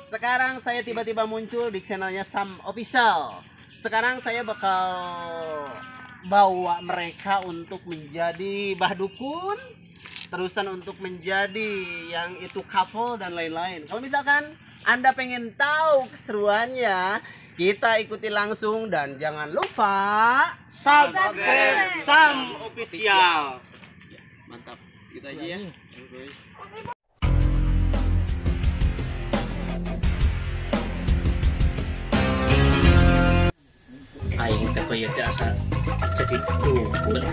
Sekarang saya tiba-tiba muncul di channelnya Sam Official. Sekarang saya bakal bawa mereka untuk menjadi bahdukun, terusan untuk menjadi yang itu couple dan lain-lain. Kalau misalkan Anda pengen tahu keseruannya, kita ikuti langsung dan jangan lupa subscribe Sam Official. Mantap, gitu aja ya. Aing teh koyo teh asa jadi dukun.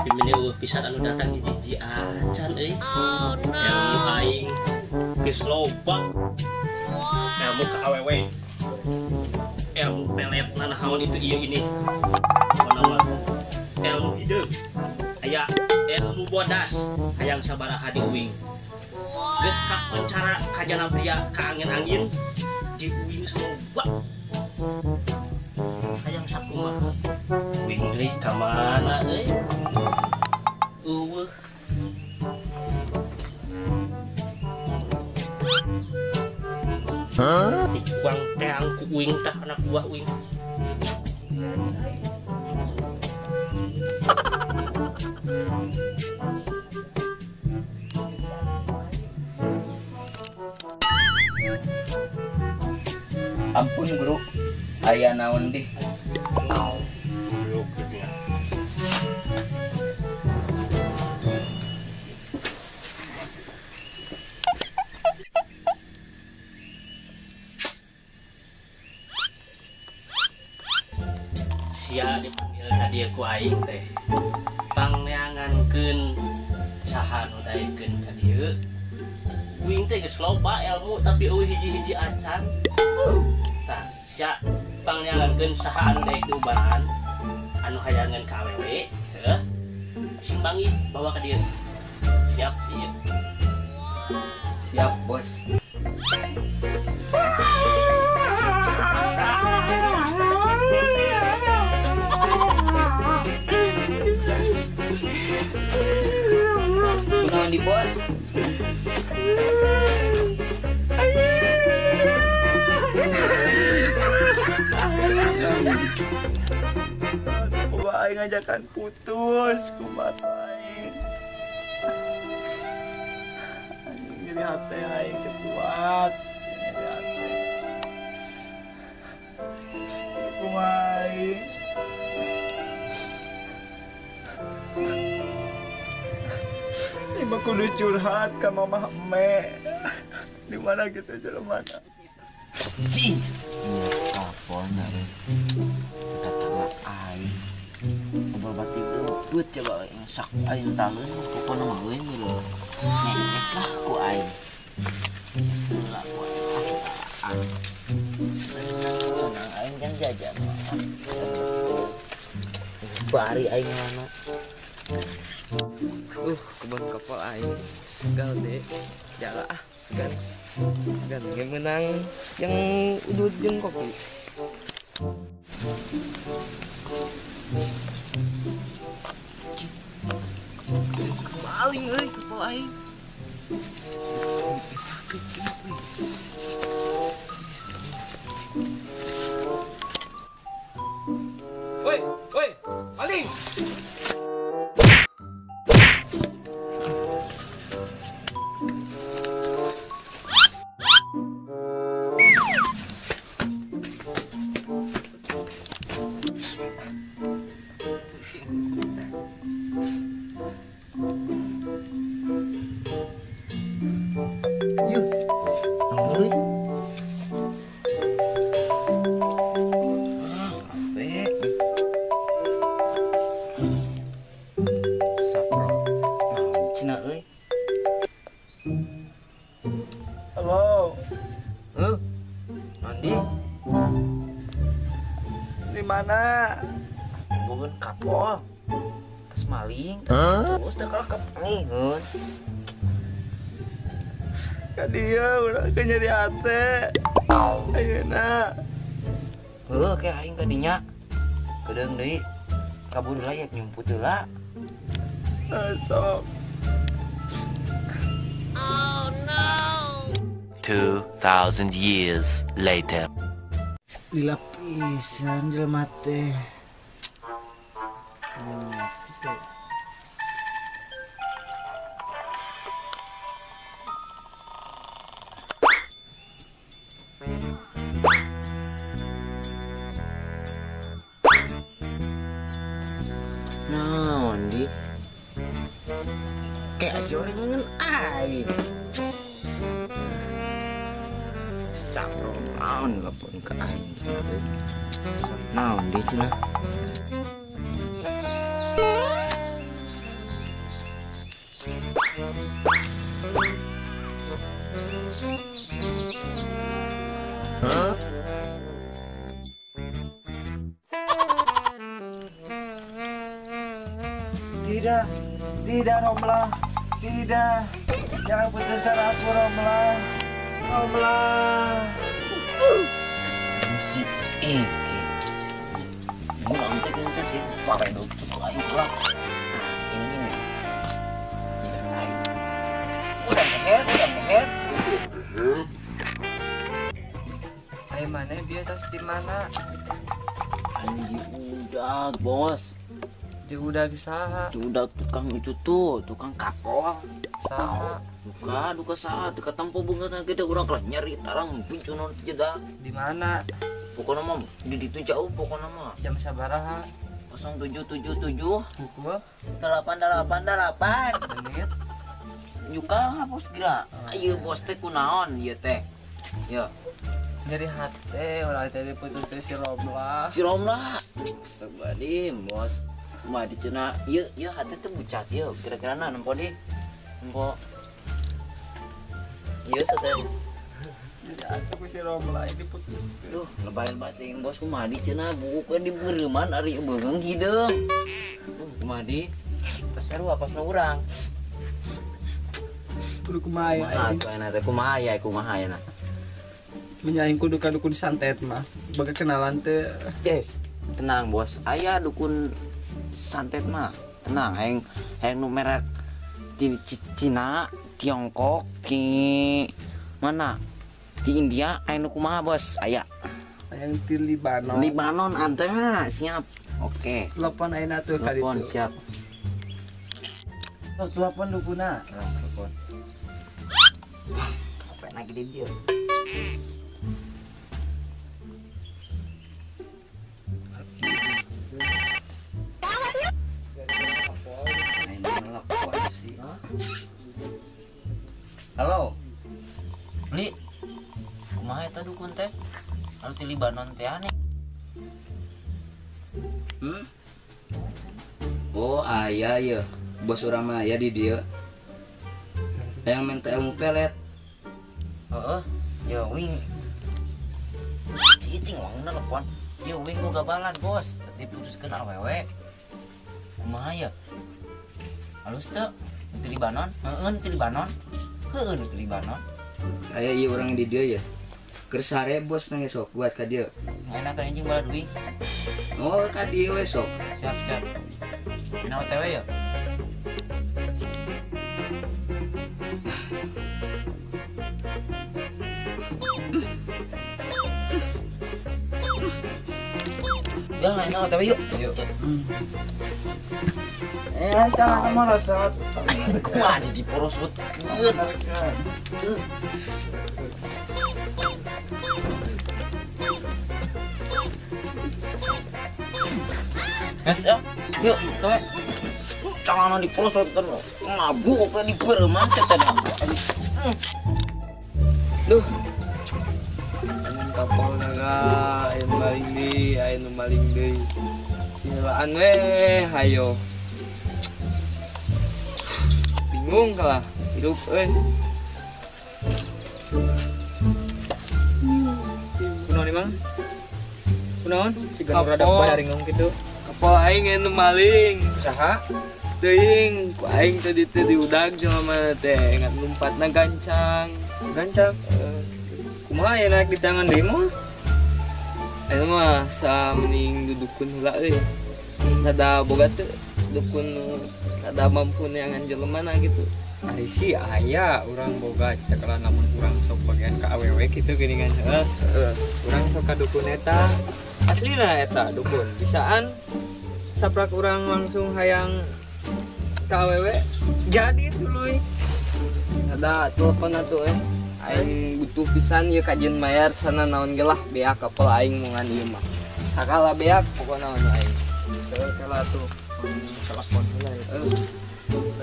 Dimini bisa anu datang hiji acan euy. Yang aing geus loba. Ilmu ka awewe. Ilmu pelet nanahaun itu ieu ini. Mana ilmu hidup. Aya ilmu bodas hayang sabaraha di uing. Geus ka pencara kajana pria ka angin-angin di uing sama hayang sakumaha uing deui ka mana euy eueuh dikuang teang ku uing tah anak buah uing Ampun guru, aya naon deh? Sia dipanggil tadi ku aing teh. Pangneangankeun saha nu daekeun ka dieu. Uing teh geus loba ilmu tapi eueuh hiji-hiji acan. Tah, sia pangneangankeun saha anu daek di ubaran anu hayangan ka awewe, heuh. Simbangi bawa ka dieu. Siap siap. Siap bos. Kunaon di bos? Kumaha aing ngajakan putus, kumaha aing. Anjing jadi hati aing kuat. Jadi hati. Kumaha aing. Ima kudu curhat ka mama eme. Di mana gitu jelemana? Cis. Kapolna kata aing. Ngobrol batik leupeut coba aing sak aing tangeun pokona mah euy milu. Nengkes lah ku aing. Sela ku aing. Senang aing kan jajan mah. Bari aing mana. Kebun kapal aing segal deh jala segan game menang yang udut jeung kopi paling euy kapal aing woi paling Halo, Andi di mana? bukan kapal terus maling terus dah kalakap ngeun Ka dia udah nyari hati. Ayeuna. kayak aing kadinya kedeung deui kabur layak nyumput heula. Sok. 2,000 years later. Lila pisan jelema teh. Naon di? Kayak sore ngen aing. Sapro naon lapun ke aing cenah. Naon di cenah? Tidak Romlah, tidak. Jangan putuskan aku Romlah. Romlah. Si Eki. Murang teh kan teh pare do tuh aing lah. Ini nih. Tidak lain. Udah mehet. Ayo mana dia tas di mana? Anjing udah, Bos. Dia udah saha? Udah tukang itu tuh, tukang kapol. Saha? Duka saha teu katampo beungeutna gede urang lah nyari tarang pincunan jeda. Di mana? Pokona mah di ditu jauh pokona mah. Jam sabaraha? 0777 Pukul 8888. menit. Nyuka lah bos kira. Ayo bos teh kunaon ieu teh? Ya, Dari hati orang tadi putus teh si Romlah. si Romlah. Astagfirullahaladzim, bos. Mah dicena ieu hati teh bucat ieu. Kira-kira na nempo di? Nempo. Ieu sateh. Jadi aku si Romlah ini putus. Duh, lebayan bating bos kumaha dicena buku kan di beureuman ari beungeung hideung. Kumaha di? Terseru apa urang? Kudu kumaya. Kumaha atuh enak teh kumaha ya na. Menyaing kudu ka dukun santet mah. Baga kenalan teh. Yes, tenang bos. Aya dukun santet mah. Tenang, hayang nu merek di Cina, Tiongkok, di mana? Di India, aya nu kumaha bos? Aya. Yang di Libanon. Libanon anteh siap. Oke. Telepon ayeuna tuh kali Telepon itu. siap. Telepon dukuna. Telepon. Apa lagi di dia? Main telepon sih. Halo. Li. Kumaha eta dukun teh? Anu ti Libanon teh aneh. Oh, aya ya. Bos urang mah aya di dieu. Yang minta ilmu pelet. Heeh. Ya wing. Cicing wang nelpon. Ya wing boga balan, Bos. Diputuskeun awewe. Kumaha ya? Halus teu? Di Libanon? Heeh, di Libanon. Heeh, di Libanon. Aya ieu urang di dieu ya. Keur sare bos nang esok buat ka dieu. Enak kan anjing balad wing. Oh, ka dieu we sok. Siap. Dina OTW ya? Ya, enak OTW yuk. Yuk. Jangan merosot. Kumaha di porosot. Yes, yuk, kowe. Jangan di porosot kan. Mabuk kok di beureuman setan. Duh. Amun kapal naga ayeuna maling deui, ayeuna maling deui. Hilaan we hayo. Bingung kalah hidup euy. Kunaon imang? Kunaon? Siga rada bayaring kitu. Kapal aing anu maling. Saha? Teuing, ku aing tadi teh diudag jelema teh ngan lompatna gancang. Gancang. Kumaha ya naik di tangan deui mah? Ayeuna mah sa mending dudukun heula euy. ada boga tuh dukun ada mampu neangan jelema na gitu. Ari sih aya urang boga cekala namun urang sok bagian ka awewe kitu geuningan heeh. Urang sok ka dukun eta. Aslina eta dukun. Bisaan saprak urang langsung hayang ka awewe jadi tuluy. Ada telepon atuh aing butuh pisan ieu kajian mayar sana naon ge lah beak kapal aing mungan ieu mah. Sakala beak pokona naon aing. Teu kala tuh telepon heula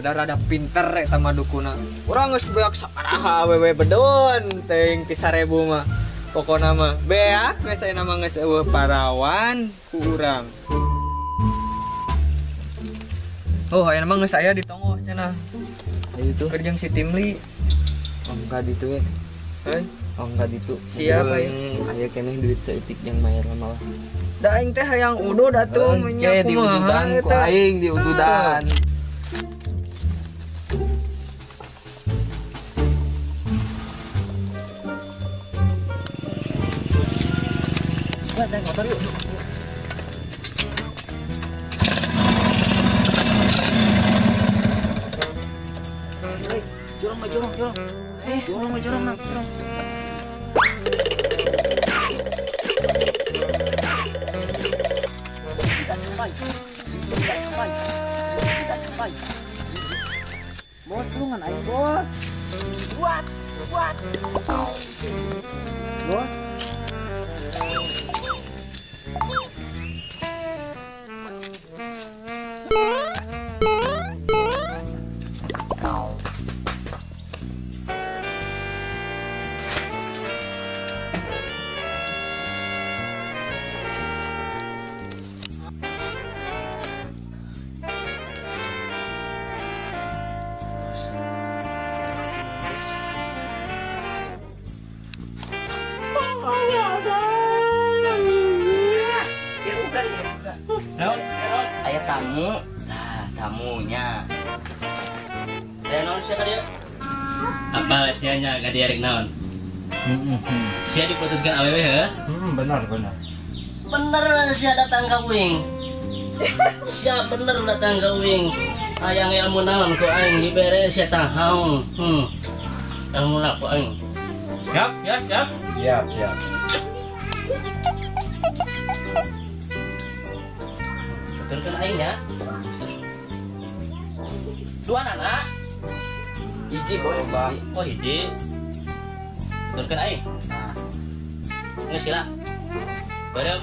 udah rada pinter eta mah dukuna. Urang geus beak sakaraha awewe bedon teuing 3.000 mah. Pokona mah beak geus aya nama geus eueuh parawan ku urang. Oh, aya mah geus aya di tongoh cenah. Ayo tuh kerjang si Timli. Oh, enggak gitu oh enggak gitu. Siapa yang aya keneh duit saeutik yang mayar mah lah. Da aing teh hayang udud atuh nya kumaha eta aing diududan. Buat naik motor yuk. Jorong. Jorong. Tidak sampai. Bos, tulungan aing, bos. Buat. Bos. Aya tamu. Nah, tamunya. Naon sia ka dieu? Apa sianya ka dieu rek naon? Sia diputuskan awewe heuh? Benar. Bener sia datang ka uing. Sia bener datang ka uing. Hayang ilmu naon ku aing dibere sia tahaung. Ilmu lah ku aing. Siap. Turunkan aing ya. Dua anak. Hiji bos. Oh hiji. Turunkan aing. Geus sila. Barem.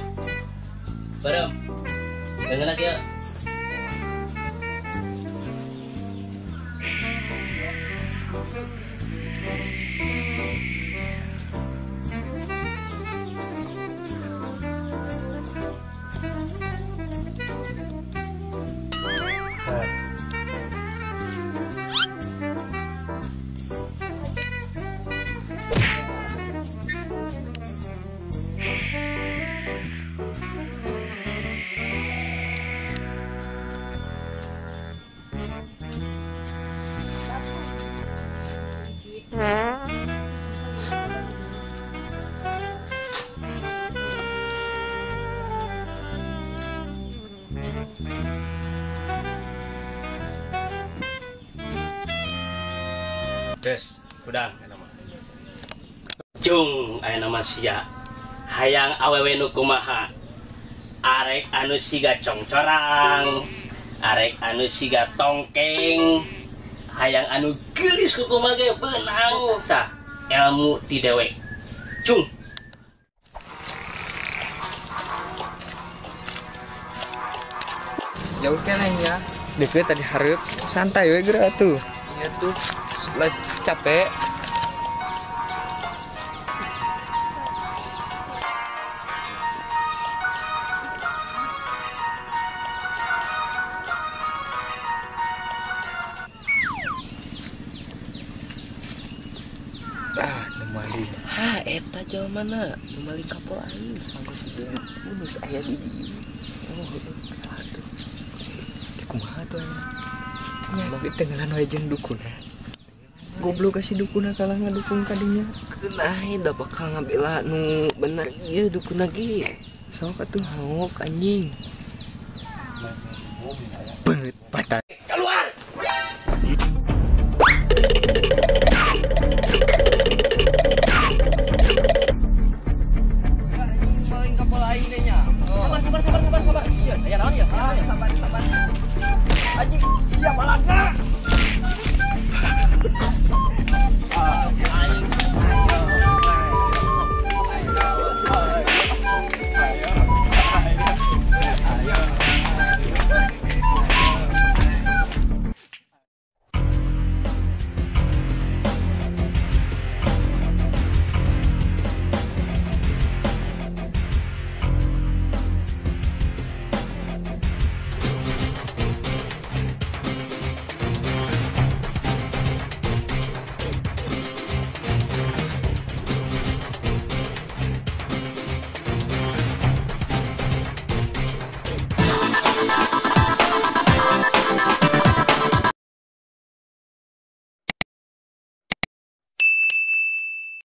Dengeuna kieu. Des, udang nama. Cung aya nama sia. Hayang awewe nu kumaha? Arek anu siga congcorang, arek anu siga tongkeng, hayang anu geulis ku kumaha ge beunang sah ilmu ti dewe. Cung. Jauh keneh ya. Deket tadi hareup santai we geura atuh. Iya tuh. Setelah capek. Nemali. Eta jamanana nemali kapal aing sanggeus geus aya di dieu. Oh, aduh. Kumaha tuh aing? Nya ditengahan wae jeung dukun. Goblok kasih dukuna kalah ngadukung kadinya. Kenahe da bakal ngabela nu bener ieu dukun lagi. Sok atuh hauk anjing. batal